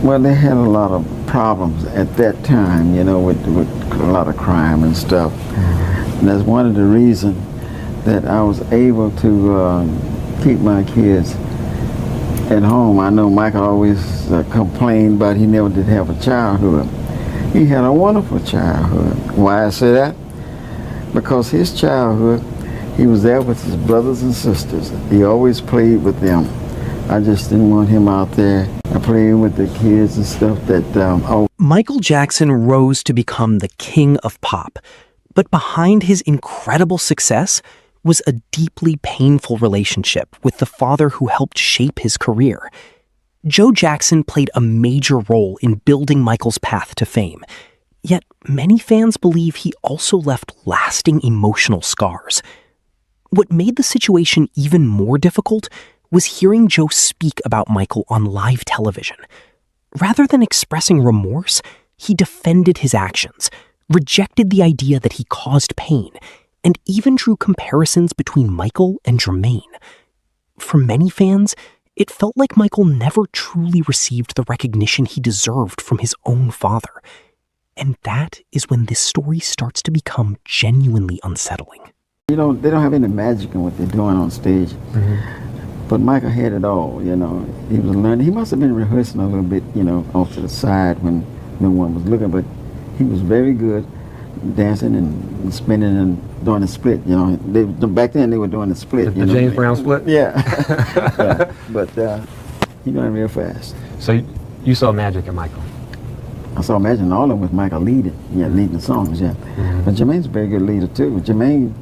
Well, they had a lot of problems at that time, you know, with a lot of crime and stuff. And that's one of the reasons that I was able to keep my kids at home. I know Michael always complained, but he never did have a childhood. He had a wonderful childhood. Why I say that? Because his childhood, he was there with his brothers and sisters. He always played with them. I just didn't want him out there playing with the kids and stuff that... Michael Jackson rose to become the king of pop, but behind his incredible success was a deeply painful relationship with the father who helped shape his career. Joe Jackson played a major role in building Michael's path to fame, yet many fans believe he also left lasting emotional scars. What made the situation even more difficult was hearing Joe speak about Michael on live television. Rather than expressing remorse, he defended his actions, rejected the idea that he caused pain, and even drew comparisons between Michael and Jermaine. For many fans, it felt like Michael never truly received the recognition he deserved from his own father. And that is when this story starts to become genuinely unsettling. You know, they don't have any magic in what they're doing on stage. Mm-hmm. But Michael had it all, you know. He was learning. He must have been rehearsing a little bit, you know, off to the side when no one was looking. But he was very good dancing and spinning and doing the split, you know. Back then they were doing the split. The James Brown split? Yeah. Yeah. But he learned real fast. So you saw magic in Michael? I saw magic in all of them with Michael leading the songs, yeah. Mm-hmm. But Jermaine's a very good leader too. Jermaine,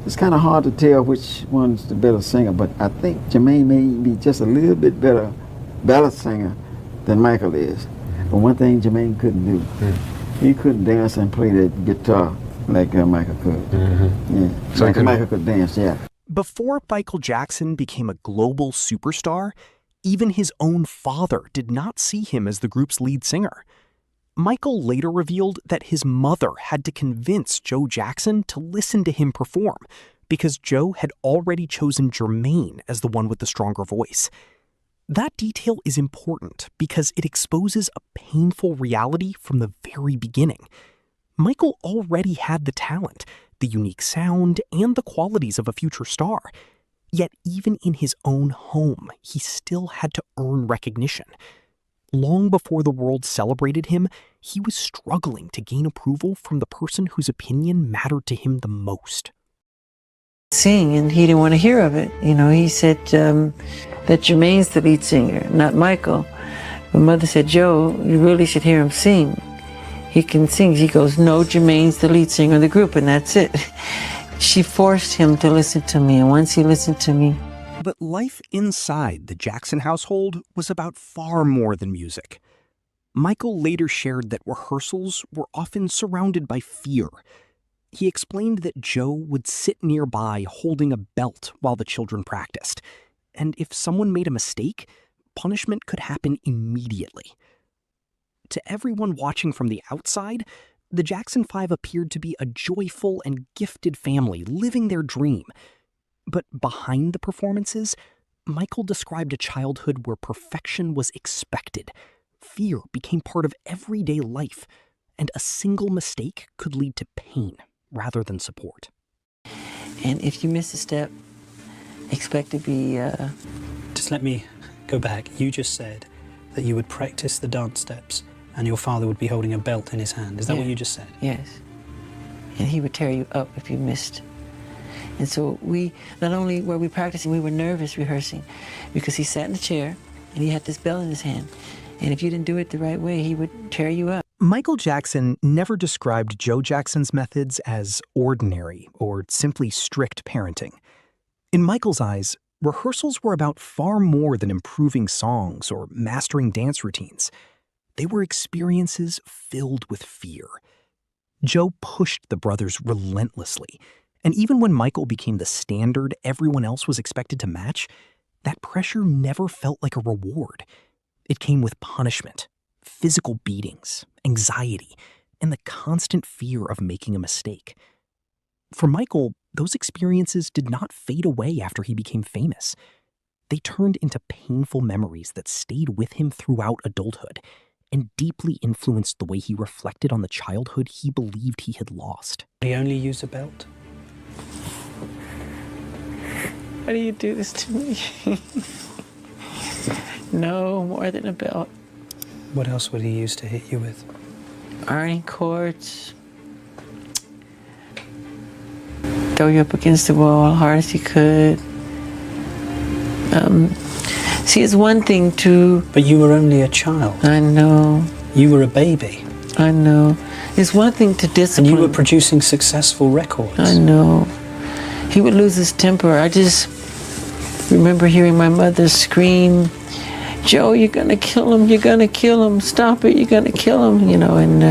it's kind of hard to tell which one's the better singer, but I think Jermaine may be just a little bit better ballad singer than Michael is. But one thing Jermaine couldn't do, he couldn't dance and play the guitar like Michael could. Mm-hmm. Yeah, so Michael could dance, yeah. Before Michael Jackson became a global superstar, even his own father did not see him as the group's lead singer. Michael later revealed that his mother had to convince Joe Jackson to listen to him perform because Joe had already chosen Jermaine as the one with the stronger voice. That detail is important because it exposes a painful reality from the very beginning. Michael already had the talent, the unique sound, and the qualities of a future star. Yet even in his own home, he still had to earn recognition. Long before the world celebrated him, he was struggling to gain approval from the person whose opinion mattered to him the most. Sing, and he didn't want to hear of it. You know, he said that Jermaine's the lead singer, not Michael. My mother said, Joe, you really should hear him sing. He can sing. He goes, no, Jermaine's the lead singer of the group, and that's it. She forced him to listen to me, and once he listened to me. But life inside the Jackson household was about far more than music. Michael later shared that rehearsals were often surrounded by fear. He explained that Joe would sit nearby holding a belt while the children practiced, and if someone made a mistake, punishment could happen immediately. To everyone watching from the outside, the Jackson 5 appeared to be a joyful and gifted family living their dream. But behind the performances, Michael described a childhood where perfection was expected. Fear became part of everyday life, and a single mistake could lead to pain rather than support. And if you miss a step, expect to be... Just let me go back. You just said that you would practice the dance steps and your father would be holding a belt in his hand. Is that what you just said? Yes. And he would tear you up if you missed. And so we, not only were we practicing, we were nervous rehearsing because he sat in the chair and he had this bell in his hand. And if you didn't do it the right way, he would tear you up. Michael Jackson never described Joe Jackson's methods as ordinary or simply strict parenting. In Michael's eyes, rehearsals were about far more than improving songs or mastering dance routines. They were experiences filled with fear. Joe pushed the brothers relentlessly. And even when Michael became the standard everyone else was expected to match, that pressure never felt like a reward. It came with punishment, physical beatings, anxiety, and the constant fear of making a mistake. For Michael, those experiences did not fade away after he became famous. they turned into painful memories that stayed with him throughout adulthood and deeply influenced the way he reflected on the childhood he believed he had lost. Did he only use a belt? Why do you do this to me? No, more than a belt. What else would he use to hit you with? Ironing cords. Throw you up against the wall as hard as he could. See, it's one thing to... But you were only a child. I know. You were a baby. I know. It's one thing to discipline. And you were producing successful records. I know. He would lose his temper. I just remember hearing my mother scream, "Joe, you're gonna kill him, you're gonna kill him, stop it, you're gonna kill him," you know, and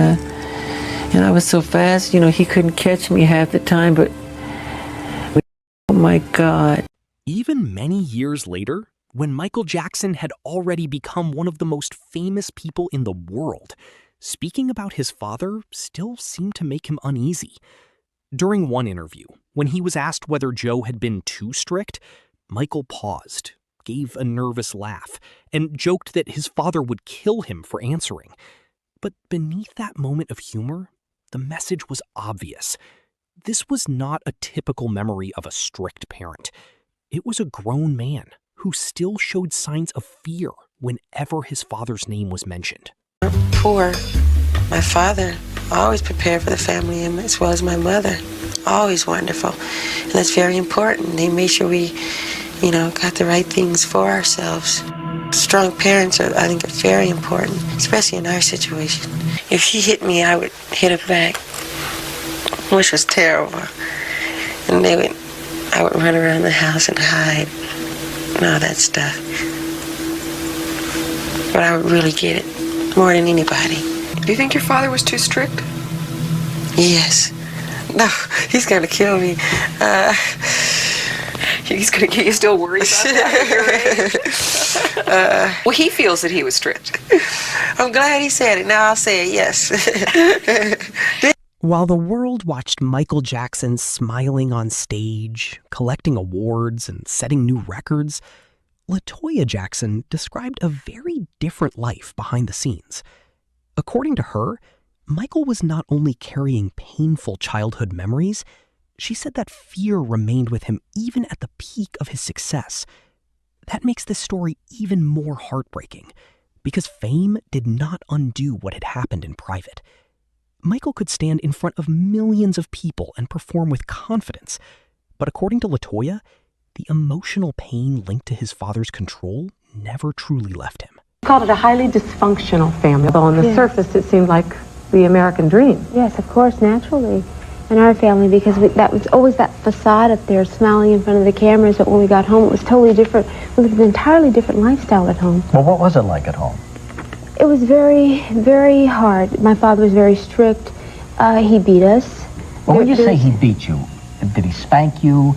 I was so fast, you know, he couldn't catch me half the time, but oh my God. Even many years later, when Michael Jackson had already become one of the most famous people in the world, speaking about his father still seemed to make him uneasy. During one interview, when he was asked whether Joe had been too strict, Michael paused, gave a nervous laugh, and joked that his father would kill him for answering. But beneath that moment of humor, the message was obvious. This was not a typical memory of a strict parent. It was a grown man who still showed signs of fear whenever his father's name was mentioned. Poor. My father always prepared for the family, as well as my mother. Always wonderful. And that's very important. They made sure we, got the right things for ourselves. Strong parents, I think, are very important, especially in our situation. If he hit me, I would hit him back, which was terrible. And I would run around the house and hide and all that stuff. But I would really get it, more than anybody. Do you think your father was too strict? Yes. No, he's gonna kill me. He's gonna get you still worried about that at your age? Well, he feels that he was strict. I'm glad he said it. Now I'll say it, yes. While the world watched Michael Jackson smiling on stage, collecting awards, and setting new records, LaToya Jackson described a very different life behind the scenes. According to her, Michael was not only carrying painful childhood memories, she said that fear remained with him even at the peak of his success. That makes this story even more heartbreaking, because fame did not undo what had happened in private. Michael could stand in front of millions of people and perform with confidence, but according to LaToya, the emotional pain linked to his father's control never truly left him. We called it a highly dysfunctional family, although on the surface it seemed like the American dream. Yes, of course, naturally. In our family, because that was always that facade up there, smiling in front of the cameras, but when we got home it was totally different. We lived an entirely different lifestyle at home. Well, what was it like at home? It was very, very hard. My father was very strict. He beat us. Well, when you say he beat you, did he spank you,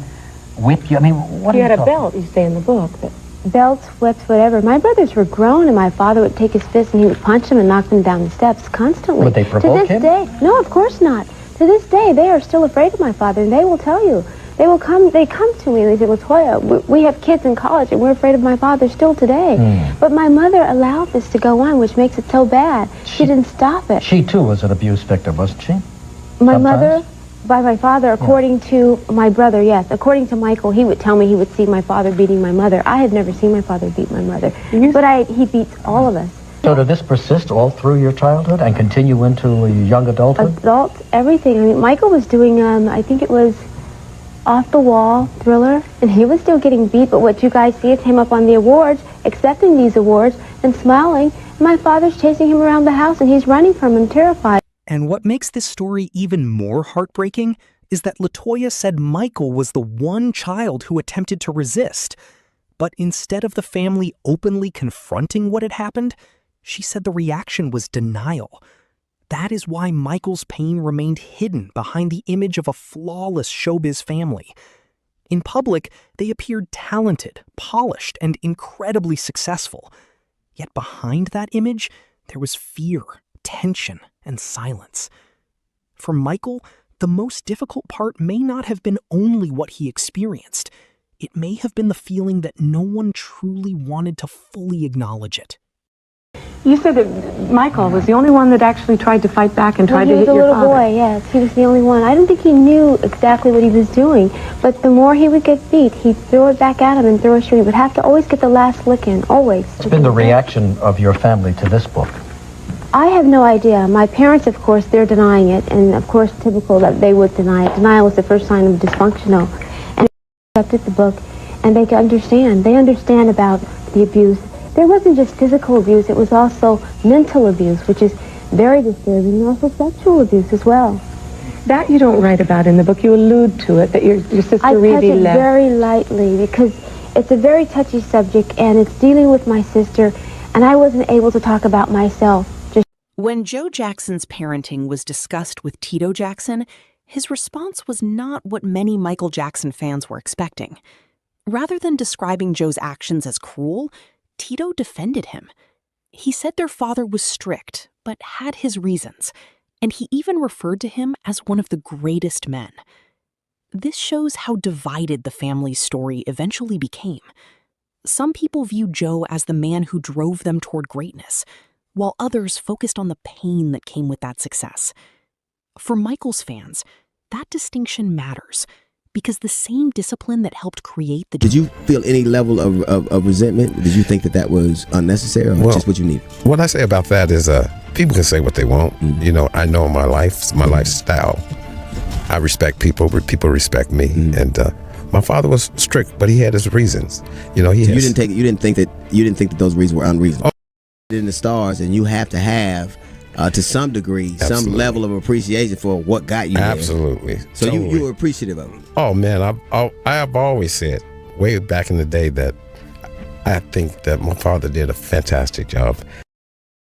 whip you? I mean, what He are had you a belt, you say in the book. But belts, whips, whatever. My brothers were grown, and my father would take his fist and he would punch them and knock them down the steps constantly. Would they provoke him? To this day, no, of course not. To this day, they are still afraid of my father, and they will tell you. They come to me and they say, LaToya, we have kids in college and we're afraid of my father still today. But my mother allowed this to go on, which makes it so bad. She didn't stop it. She too was an abuse victim, wasn't she? My mother, by my father, according to my brother, yes. According to Michael, he would tell me he would see my father beating my mother. I have never seen my father beat my mother, but he beats all of us. So did this persist all through your childhood and continue into young adulthood? Adults, everything. I mean, Michael was doing, I think it was Off the Wall, Thriller, and he was still getting beat, but what you guys see is him up on the awards, accepting these awards and smiling. And my father's chasing him around the house and he's running from him, terrified. And what makes this story even more heartbreaking is that LaToya said Michael was the one child who attempted to resist. But instead of the family openly confronting what had happened, she said the reaction was denial. That is why Michael's pain remained hidden behind the image of a flawless showbiz family. In public, they appeared talented, polished, and incredibly successful. Yet behind that image, there was fear, tension, and silence. For Michael, the most difficult part may not have been only what he experienced. it may have been the feeling that no one truly wanted to fully acknowledge it. You said that Michael was the only one that actually tried to fight back and tried to hit your father. He was a little boy, yes. He was the only one. I don't think he knew exactly what he was doing, but the more he would get beat, he'd throw it back at him and throw a string. He would have to always get the last lick in, always. What's been the reaction of your family to this book? I have no idea. My parents, of course, they're denying it, and of course, typical that they would deny it. Denial was the first sign of dysfunctional. And they accepted the book, and they can understand. They understand about the abuse. There wasn't just physical abuse, it was also mental abuse, which is very disturbing, and also sexual abuse as well. That you don't write about in the book. You allude to it, that your sister really I touch it left. very lightly because it's a very touchy subject, and it's dealing with my sister, and I wasn't able to talk about myself. When Joe Jackson's parenting was discussed with Tito Jackson, his response was not what many Michael Jackson fans were expecting. Rather than describing Joe's actions as cruel, Tito defended him. He said their father was strict, but had his reasons, and he even referred to him as one of the greatest men. This shows how divided the family's story eventually became. Some people view Joe as the man who drove them toward greatness, while others focused on the pain that came with that success. For Michael's fans, that distinction matters, because the same discipline that helped create the... Did you feel any level of resentment? Did you think that was unnecessary, or just what you needed? What I say about that is people can say what they want. Mm-hmm. You know, I know my lifestyle. I respect people respect me. Mm-hmm. And my father was strict, but he had his reasons. You know, you didn't think that those reasons were unreasonable. In the stars, and you have to have to some degree some level of appreciation for what got you there. Absolutely. So totally. you were appreciative of it. Oh man, I have always said way back in the day that I think that my father did a fantastic job.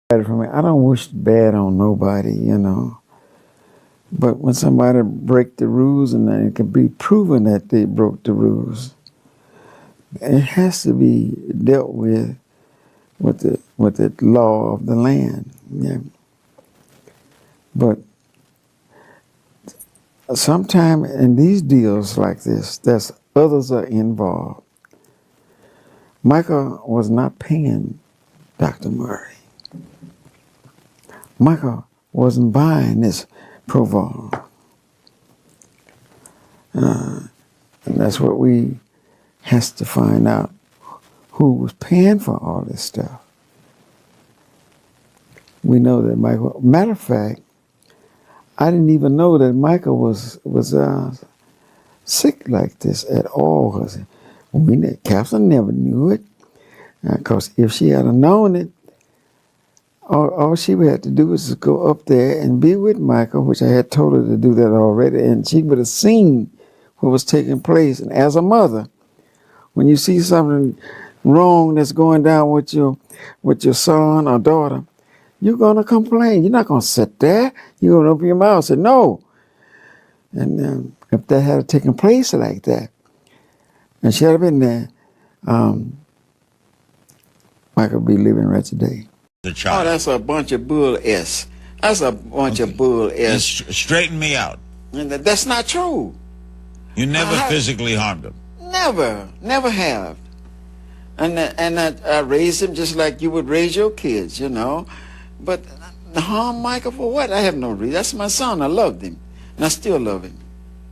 For me, I don't wish bad on nobody, you know, but when somebody break the rules and it can be proven that they broke the rules, it has to be dealt with the law of the land. Yeah. But sometimes in these deals like this, there's others are involved. Michael was not paying Dr. Murray. Michael wasn't buying this Provolone. And that's what we has to find out. Who was paying for all this stuff? We know that Michael. Matter of fact, I didn't even know that Michael was sick like this at all. Captain never knew it, because if she had known it, all she would have to do was go up there and be with Michael, which I had told her to do that already, and she would have seen what was taking place. And as a mother, when you see something wrong that's going down with your son or daughter, you're going to complain. You're not going to sit there. You're going to open your mouth and say no. And if that had taken place like that, and she had been there, Michael would be living right today. Oh, that's a bunch of bull S. That's a bunch of bull S. Straighten me out. And that's not true. You never physically harmed him? Never have. And I raised him just like you would raise your kids, you know. But harm Michael for what? I have no reason. That's my son. I loved him. And I still love him.